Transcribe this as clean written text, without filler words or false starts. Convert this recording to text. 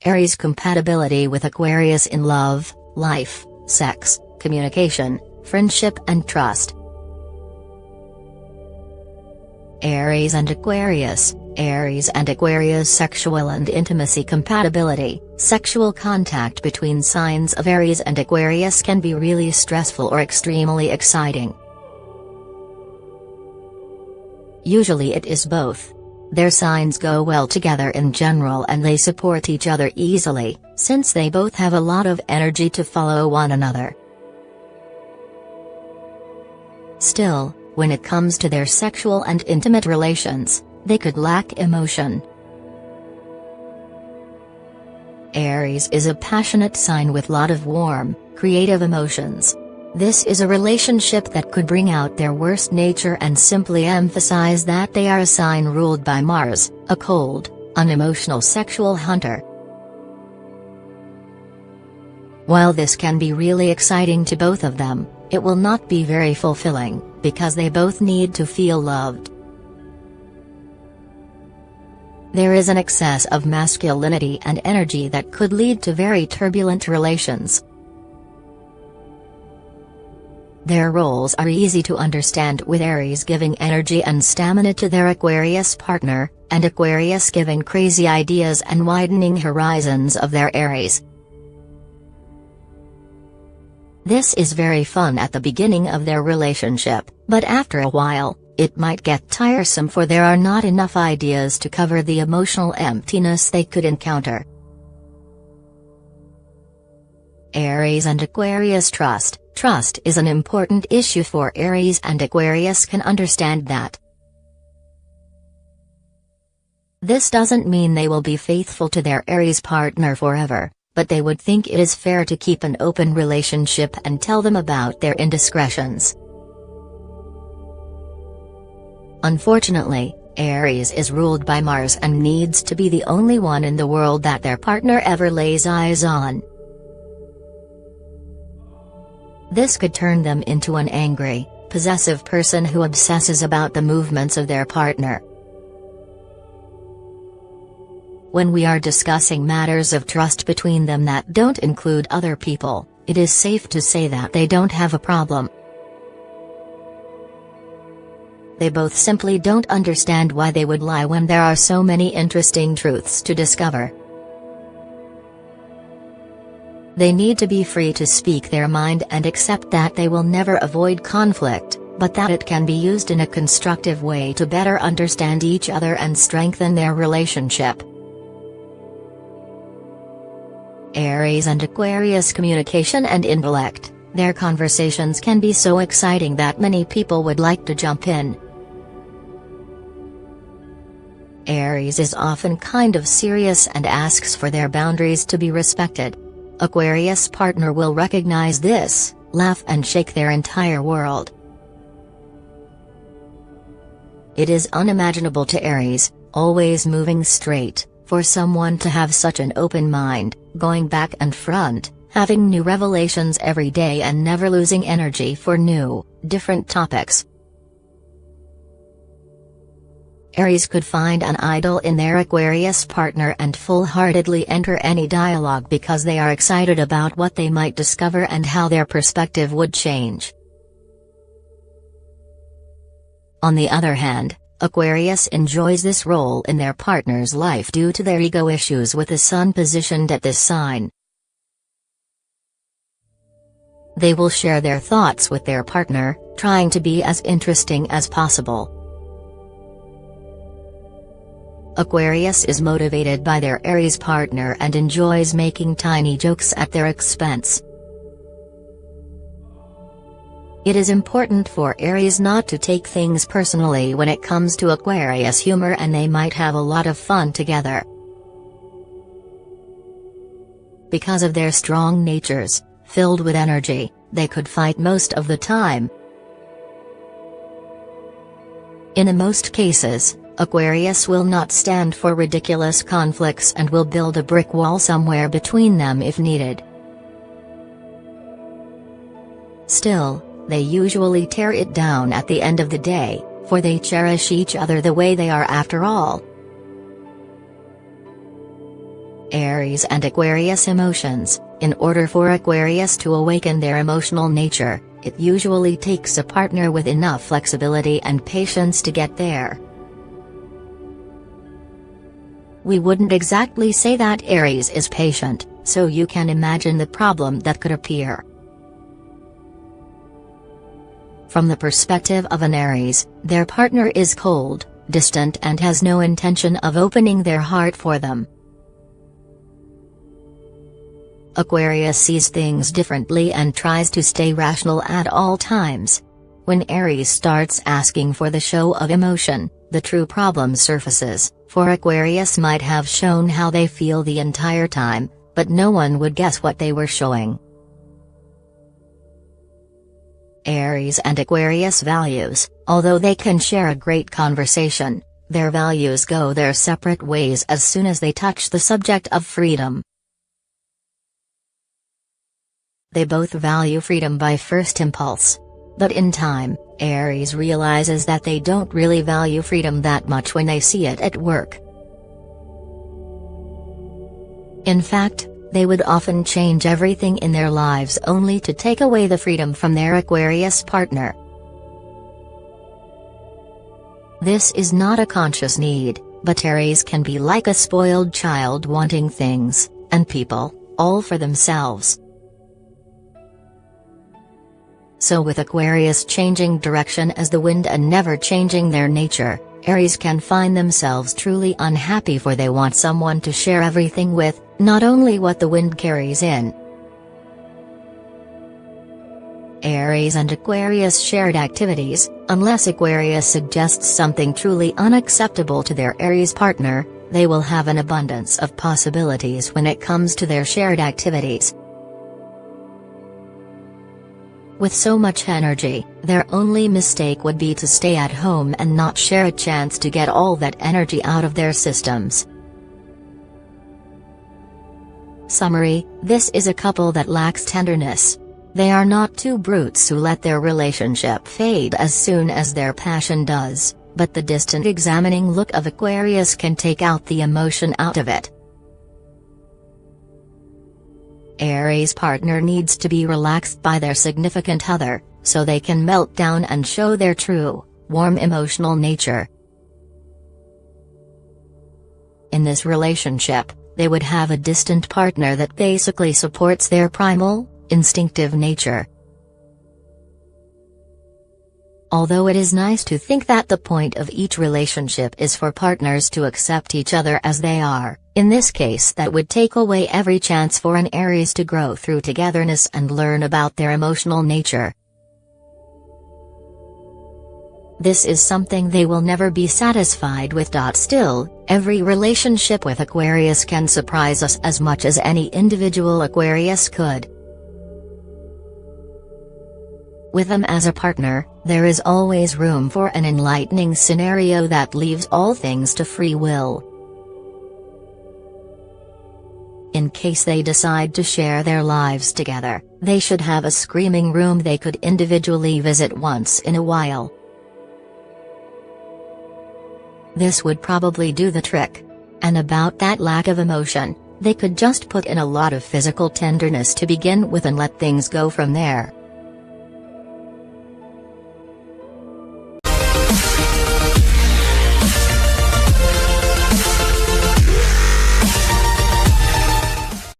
Aries compatibility with Aquarius in love, life, sex, communication, friendship and trust. Aries and Aquarius. Aries and Aquarius sexual and intimacy compatibility. Sexual contact between signs of Aries and Aquarius can be really stressful or extremely exciting. Usually it is both. Their signs go well together in general and they support each other easily, since they both have a lot of energy to follow one another. Still, when it comes to their sexual and intimate relations, they could lack emotion. Aries is a passionate sign with lot of warm, creative emotions. This is a relationship that could bring out their worst nature and simply emphasize that they are a sign ruled by Mars, a cold, unemotional sexual hunter. While this can be really exciting to both of them, it will not be very fulfilling, because they both need to feel loved. There is an excess of masculinity and energy that could lead to very turbulent relations. Their roles are easy to understand, with Aries giving energy and stamina to their Aquarius partner, and Aquarius giving crazy ideas and widening horizons of their Aries. This is very fun at the beginning of their relationship, but after a while, it might get tiresome, for there are not enough ideas to cover the emotional emptiness they could encounter. Aries and Aquarius trust. Trust is an important issue for Aries, and Aquarius can understand that. This doesn't mean they will be faithful to their Aries partner forever, but they would think it is fair to keep an open relationship and tell them about their indiscretions. Unfortunately, Aries is ruled by Mars and needs to be the only one in the world that their partner ever lays eyes on. This could turn them into an angry, possessive person who obsesses about the movements of their partner. When we are discussing matters of trust between them that don't include other people, it is safe to say that they don't have a problem. They both simply don't understand why they would lie when there are so many interesting truths to discover. They need to be free to speak their mind and accept that they will never avoid conflict, but that it can be used in a constructive way to better understand each other and strengthen their relationship. Aries and Aquarius communication and intellect. Their conversations can be so exciting that many people would like to jump in. Aries is often kind of serious and asks for their boundaries to be respected. Aquarius partner will recognize this, laugh and shake their entire world. It is unimaginable to Aries, always moving straight, for someone to have such an open mind, going back and front, having new revelations every day and never losing energy for new, different topics. Aries could find an idol in their Aquarius partner and full-heartedly enter any dialogue because they are excited about what they might discover and how their perspective would change. On the other hand, Aquarius enjoys this role in their partner's life due to their ego issues with the Sun positioned at this sign. They will share their thoughts with their partner, trying to be as interesting as possible. Aquarius is motivated by their Aries partner and enjoys making tiny jokes at their expense. It is important for Aries not to take things personally when it comes to Aquarius humor, and they might have a lot of fun together. Because of their strong natures, filled with energy, they could fight most of the time. In the most cases, Aquarius will not stand for ridiculous conflicts and will build a brick wall somewhere between them if needed. Still, they usually tear it down at the end of the day, for they cherish each other the way they are after all. Aries and Aquarius emotions. In order for Aquarius to awaken their emotional nature, it usually takes a partner with enough flexibility and patience to get there. We wouldn't exactly say that Aries is patient, so you can imagine the problem that could appear. From the perspective of an Aries, their partner is cold, distant and has no intention of opening their heart for them. Aquarius sees things differently and tries to stay rational at all times. When Aries starts asking for the show of emotion, the true problem surfaces, for Aquarius might have shown how they feel the entire time, but no one would guess what they were showing. Aries and Aquarius values. Although they can share a great conversation, their values go their separate ways as soon as they touch the subject of freedom. They both value freedom by first impulse. But in time, Aries realizes that they don't really value freedom that much when they see it at work. In fact, they would often change everything in their lives only to take away the freedom from their Aquarius partner. This is not a conscious need, but Aries can be like a spoiled child wanting things, and people, all for themselves. So with Aquarius changing direction as the wind and never changing their nature, Aries can find themselves truly unhappy, for they want someone to share everything with, not only what the wind carries in. Aries and Aquarius shared activities. Unless Aquarius suggests something truly unacceptable to their Aries partner, they will have an abundance of possibilities when it comes to their shared activities. With so much energy, their only mistake would be to stay at home and not share a chance to get all that energy out of their systems. Summary: this is a couple that lacks tenderness. They are not two brutes who let their relationship fade as soon as their passion does, but the distant examining look of Aquarius can take out the emotion out of it. Aries partner needs to be relaxed by their significant other, so they can melt down and show their true, warm emotional nature. In this relationship, they would have a distant partner that basically supports their primal, instinctive nature. Although it is nice to think that the point of each relationship is for partners to accept each other as they are, in this case that would take away every chance for an Aries to grow through togetherness and learn about their emotional nature. This is something they will never be satisfied with. Still, every relationship with Aquarius can surprise us as much as any individual Aquarius could. With them as a partner, there is always room for an enlightening scenario that leaves all things to free will. In case they decide to share their lives together, they should have a screaming room they could individually visit once in a while. This would probably do the trick. And about that lack of emotion, they could just put in a lot of physical tenderness to begin with and let things go from there.